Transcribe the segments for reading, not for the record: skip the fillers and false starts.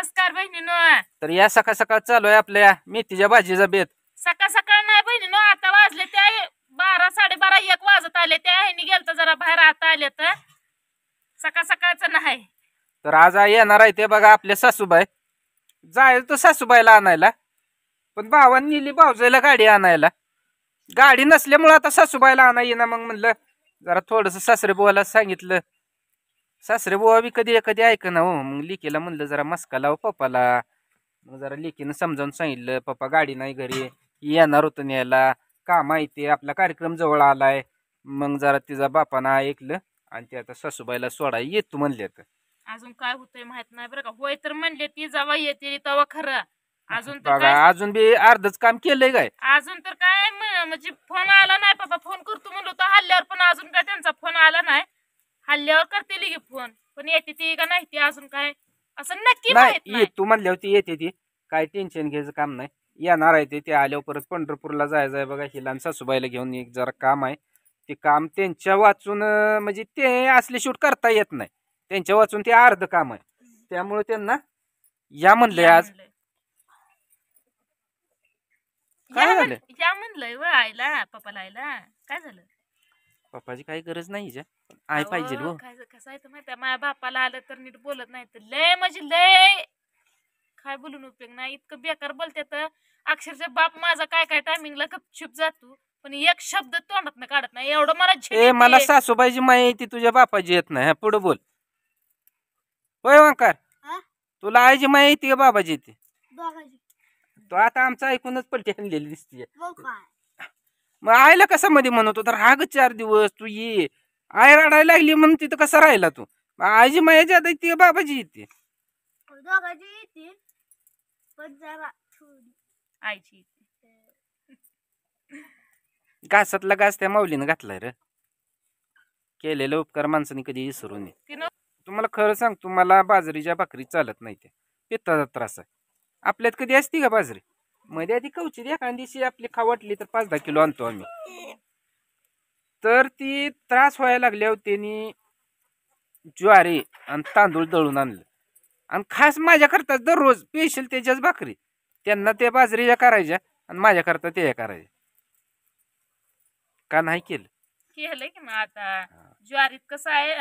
नमस्कार बहिणीनो. तर या सकाळ सकाळ चालू आहे आपल्या मेथीच्या भाजीचा बेत. सकाळ सकाळ नाही बहिणीनो, आता वाजले ते 12 12:30 1 वाजत आले. त्या ह्यानी गेलत जरा बाहेर, आता आले तर सकाळ सकाळचं नाही. तर आज येणार आहे ते बघा आपल्या सासूबाई. जायला तर सासूबाईला आणायला, पण भावांनी नेली भाऊजाईला गाडी आणायला. गाडी नसल्यामुळे आता सासूबाईला आणा येईना. मग म्हणलं जरा थोडस सासरे बुवाला सांगितलं. सासरे बुवा बी कधी कधी ऐक ना हो. मग लिकीला म्हणलं जरा मस्का लाव पप्पाला. मग जरा लिकीनं समजावून सांगितलं, पप्पा गाडी नाही घरी, येणार होतं न्यायला, काम आहे ते, आपला कार्यक्रम जवळ आलाय. मग जरा तिचा बापानं ऐकलं आणि ते आता सासूबाईला सोडाय येतो म्हणले. तर अजून काय होतंय माहित नाही बरं का. होय तर म्हणले ती जेव्हा येते तेव्हा खरं. अजून तर बघा काय, अजून बी अर्धच काम केलंय काय. अजून तर काय म्हणजे फोन आला नाही. पप्पा फोन करतो म्हणलो तर हल्ल्यावर, पण अजून काय त्यांचा फोन आला नाही. हल्ल्यावर करते की फोन, पण येते ती का नाही ती अजून काय असं नक्की माहित नाही. तू म्हणल्या होती येते ती, काय टेन्शन घ्यायचं काम नाही. येणार आहे ते आल्यावर परत पंढरपूरला जायचं आहे बघा. हिला आणि सासूबाईला घेऊन एक जरा काम आहे. ते काम त्यांच्या वाचून म्हणजे ते असले शूट करता येत नाही. त्यांच्या वाचून ते अर्ध काम आहे, त्यामुळे त्यांना या म्हणलंय आज. काय झालं? या म्हणलंय व आईला, पप्पाला आईला काय झालं. पप्पाची काही गरज नाही ज्या आई पाहिजे हो. कसं आहे तर माहिती, माझ्या बापाला आलं तर नीट बोलत नाही तर लय म्हणजे लय काय बोलून उपयोग नाही. इतकं बेकार बोलते तर अक्षरशः बाप माझा काय काय टायमिंगला गपचूप जातो, पण एक शब्द तोंडात काढत नाही. एवढं मला मला सासूबाईची माहिती तुझ्या बापाची येत नाही. पुढे बोल. होय ओंकार, तुला आईची माहिती का बाबाची येते? तो आता आमचं ऐकूनच पलटी आणलेली दिसते. मग आईला कसा मध्ये म्हणतो तर राग 4 दिवस तू ये, आई रडायला लागली म्हणून तिथं कसा राहिला तू? आईची मायाची आता ती बाबाची येते. आईची घासातला घास त्या माऊलीनं घातलाय रे. केलेलं उपकार माणसाने कधी विसरू नये. तुम्हाला खरं सांगतो, मला बाजरीच्या भाकरी चालत नाही. त्या पित्ताचा त्रास आहे. आपल्यात कधी असती का बाजरी? मध्ये आधी कवची एखाद्या दिवशी आपली खावटली तर 5-10 किलो आणतो आम्ही. तर ती त्रास व्हायला लागल्यावर त्यांनी ज्वारी आणि तांदूळ दळून आणलं आणि खास माझ्याकरता दररोज स्पेशल त्याच्याच भाकरी. त्यांना त्या बाजरीच्या करायच्या आणि माझ्याकरता त्या करायच्या. का नाही केलं की मग आता ज्वारीत कसं आहे,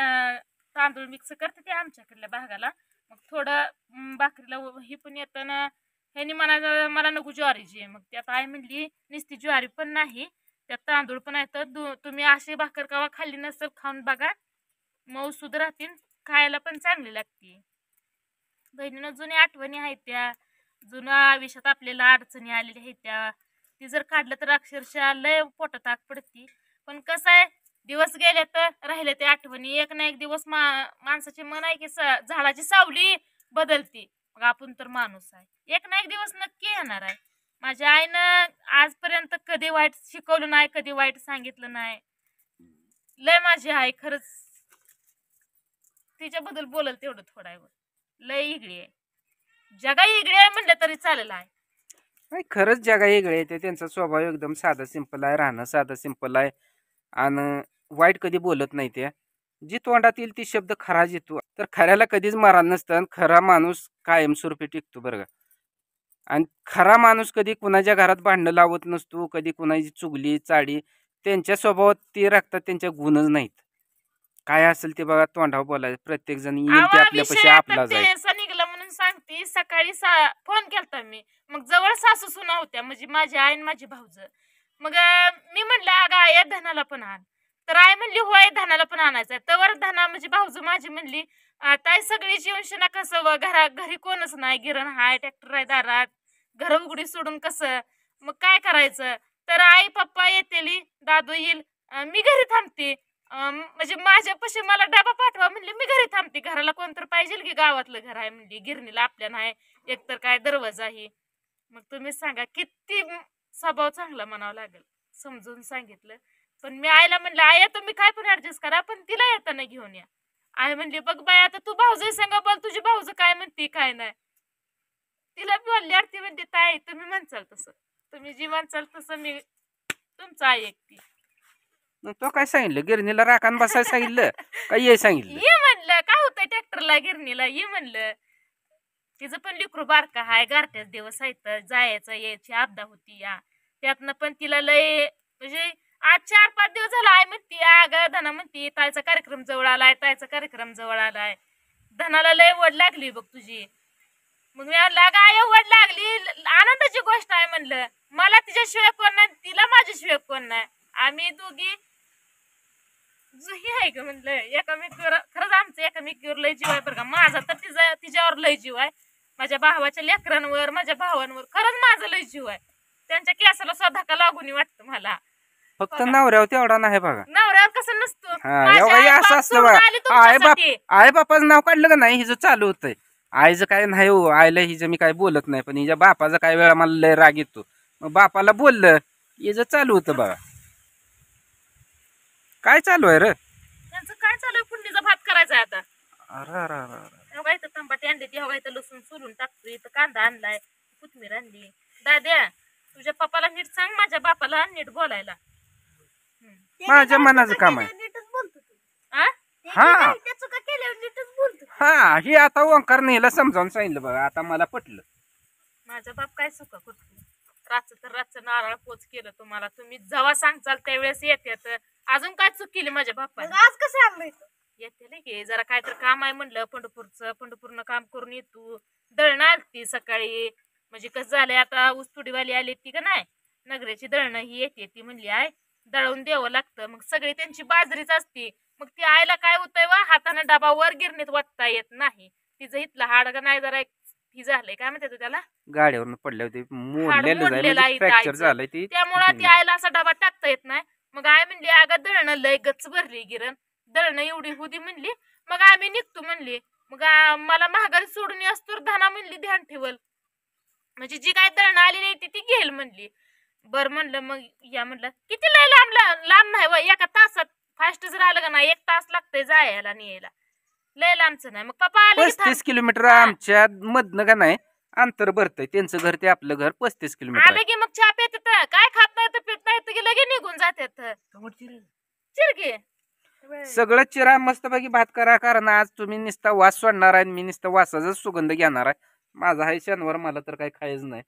तांदूळ मिक्स करते ते आमच्याकडल्या भागाला. मग थोडं भाकरीला ही पण येतं ना. ह्यानी मला नको ज्वारीची. मग त्यात आई म्हणली नुसती ज्वारी पण नाही, त्यात तांदूळ पण आहे. तर तुम्ही अशी भाकर कवा खाल्ली नसेल, खाऊन बघा, मऊ सुध राहतील, खायला पण चांगली लागते. बहिणीनं जुन्या आठवणी आहेत त्या, जुन्या आयुष्यात आपल्याला अडचणी आलेल्या आहेत त्या, ती जर काढलं तर अक्षरशः लय पोटात आग पडती. पण कसं आहे, दिवस गेले तर राहिले ते आठवणी. एक ना एक दिवस माणसाची मन आहे की झाडाची सावली बदलती. मग आपण तर माणूस आहे, एक ना एक दिवस नक्की येणार आहे. माझ्या आईनं आजपर्यंत कधी वाईट शिकवलं नाही, कधी वाईट सांगितलं नाही. लय माझी आई खरंच, तिच्याबद्दल बोलल तेवढं थोडा आहे. लय इगडी आहे, जगा इगडी आहे म्हणलं तरी चालेल आहे. नाही खरंच जगा वेगळे आहे. त्यांचा स्वभाव एकदम साधा सिंपल आहे, राहणं साधं सिंपल आहे आणि वाईट कधी बोलत नाही. त्या जी तोंडात येईल ती शब्द खराच येतो. तर खऱ्याला कधीच मरण नसतं. खरा माणूस कायमस्वरूपी टिकतो बरं का. आणि खरा माणूस कधी कुणाच्या घरात भांडणं लावत नसतो, कधी कुणाची चुगली चाडी. त्यांच्या स्वभावात ते राखतात, त्यांच्या गुणच नाहीत. काय असेल ते बघा तोंडावर बोलायचं. प्रत्येक जण येईल ते आपल्यापाशी आपला जाईल. निघला म्हणून सांगते. सकाळी फोन केलता मी, मग जवळ सासू सुना होत्या, म्हणजे माझी आई आणि माझी भाऊज. मग मी म्हणलं अगं आई धनाला पण आण. तर आई म्हणली होय धनाला पण आणायचंय. तर धना म्हणजे भाऊज माझी म्हणली ताई सगळी जीवनशना कसं, घरी कोणच नाही, गिरण हाय, ट्रॅक्टर आहे दारात, घर उघडी सोडून कसं, मग काय करायचं. तर आई पप्पा येतेली, दादू येईल, मी घरी थांबते. म्हणजे माझ्यापाशी मला डबा पाठवा म्हणले, मी घरी थांबते. घराला कोणतर पाहिजे की, गावातलं घर आहे म्हणली, गिरणीला आपल्या नाही, एकतर काय दरवाजा आहे. मग तुम्ही सांगा किती स्वभाव चांगला म्हणावं लागेल. समजून सांगितलं. पण मी आईला म्हणलं आई तुम्ही काय पण ऍडजस्ट करा, पण तिला येताना घेऊन या. आई म्हणली बघ बाय आता तू भाऊजी सांगा, बोल तुझी भाऊज काय म्हणते काय नाही. तिला बोलली ती म्हणते ताई तुम्ही म्हणचाल तसं, तुम्ही जी म्हणचाल तसं मी तुमचं आई ऐकते. तो काय सांगितलं, गिरणीला राखान बसायला सांगितलं काय ये सांगितलं? ये म्हणलं काय होतंय ट्रॅक्टरला गिरणीला ये म्हणलं. तिचं पण लिकरू बारका हाय, गारठ्याच दिवस आहेत, जायचं यायची आपदा होती या. त्यातनं पण तिला लय म्हणजे आज 4-5 दिवस झाला आई म्हणती, अगं धना म्हणती ताईचा कार्यक्रम जवळ आलाय, ताईचा कार्यक्रम जवळ आलाय. धनाला लय वड लागली बघ तुझी. मग मी म्हणलं अगं आई वड लागली, आनंदाची गोष्ट आहे म्हणलं. मला तिच्याशिवाय कोण नाही, तिला माझ्याशिवाय कोण नाही. आम्ही दोघी जुही आहे का म्हणलं एकामेकीवर. खरंच आमचं एकामेकीवर लय जीव आहे बरं का. माझा तर तिच्यावर लय जीव आहे. माझ्या भावाच्या लेकरांवर, माझ्या भावांवर खरंच माझा लय जीव आहे. त्यांच्या केसाला स्वतः का लागून वाटतं मला. फक्त नवऱ्यावर तेवढा नाही बघा. नवऱ्यावर कसं नसतं. असं असतं बघा. आई बापाचं नाव काढलं का नाही हिचं चालू होतंय. आईचं काय नाही हो, आईला हिचं मी काय बोलत नाही, पण हिच्या बापाचा काय वेळा मला लय राग येतो. मग बापाला बोललं हिचं चालू होतं बघा. काय चालू आहे रे त्यांचं? काय चालू आहे? फोडणीचा भात करायचा आता. अरे इथं टमाटे आणले, तेव्हा इथं लसूण सोलून टाकतो, इथं कांदा आणलाय, कोथिंबीर आणली. दाद्या तुझ्या पप्पाला नीट सांग, माझ्या बापाला नीट बोलायला. माझ्या मनाचं काम आहे. हा हा हे आता ओंकार नेला समजावून सांगितलं बघा. आता मला पटलं. माझा बाप काय चुका करतो. रातचं तर रातचं नारळ पोच केलं तुम्हाला. तुम्ही जेव्हा सांगचाल त्यावेळेस येते. अजून काय चूक केली माझ्या बाप्पाने? आज कसं आणलं येते नाही की जरा काय तर काम आहे म्हणलं पंढरपूरचं. पंढरपूरनं काम करून येतो. दळणं आलती सकाळी. म्हणजे कसं झालंय आता ऊसतोडीवाली आली ती का नाही, नगऱ्याची दळणं ही येते. ती म्हणली आहे दळून द्यावं लागतं. मग सगळी त्यांची बाजरीच असते. मग ती आईला काय होतंय वा हाताने डबा वर गिरणीत वाटता येत नाही. तिचं इथलं हाड नाही जरा ही झालंय काय म्हणते त्याला, गाडीवरून पडले होते, फ्रॅक्चर झालंय. त्यामुळे ती आईला असा डबा टाकता येत नाही. मग आई म्हणली अगं दळणं लय गच्च भरली गिरण, दळणं एवढी होती म्हणली. मग आम्ही निघतो म्हणली. मग मला महागारी सोडून असतो धना म्हणली ध्यान ठेवल, म्हणजे जी काय दळणं आली नाही ती घेईल म्हणली. बर म्हणलं मग या म्हणलं. किती लय लांब लांब नाही व, एका तासात फास्ट जर आलं का नाही 1 तास लागतंय जायला न्यायला. लय लांबचं नाही. मग पप्पा आले 35 किलोमीटर आमच्या मधनं का नाही अंतर भरतय. त्यांचं घर ते आपलं घर 35 किलोमीटर आलं की मग चहा पेत काय खात नाही तर पित नाही तर लगे निघून जातात. चिरकी सगळं चिरा मस्तपैकी भात करा. कारण आज तुम्ही नुसता वास सोडणार आहे, मी नुसता वासाचा सुगंध घेणार आहे. माझा आहे शनिवार, मला तर काही खायच नाही.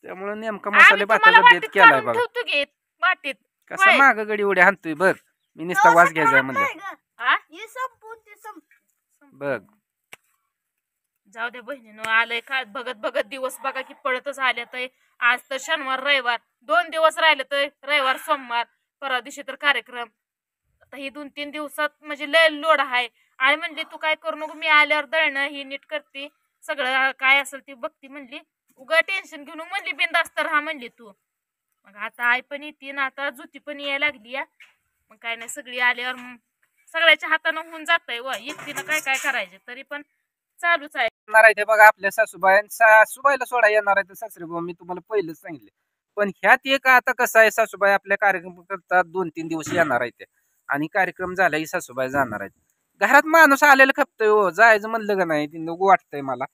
त्यामुळे नेमका मसाले भाताचा बेत केलाय बघा. वाटीत कसा माग गडी उड्या हाणतोय बघ. मी नुसता वास घ्यायचा म्हणलं बघ. जाऊ दे बहिणीनं आलंय का बघत बघत दिवस बघा की पळतच आले. तर आज तर शनिवार रविवार 2 दिवस राहिले. तर रविवार सोमवार परवा दिवशी तर कार्यक्रम. आता ही 2-3 दिवसात म्हणजे लय लोड आहे. आई म्हणली तू काय करू नको, मी आल्यावर दळणं ही नीट करते, सगळं काय असेल ती बघती म्हणली. उगा टेन्शन घेऊन म्हणली बिंदास्त राहा म्हणली तू. मग आता आई पण येते ना, आता जुती पण यायला लागली या. मग काय नाही सगळी आल्यावर सगळ्याच्या हातानं होऊन जातंय व एकटीनं काय काय करायचे तरी पण चालूच आहे. येणार आहे ते बघा आपल्या सासूबाईला सोडा येणार आहे. तर सासरे भाऊ मी तुम्हाला पहिलेच सांगितले. पण ह्यात एक आता कसं आहे, सासूबाई आपल्या कार्यक्रम करतात 2-3 दिवस येणार आहेत आणि कार्यक्रम झाला की सासूबाई जाणार आहेत. घरात माणूस आलेला खपतोय हो. जायचं म्हणलं का नाही ती नको वाटतंय मला.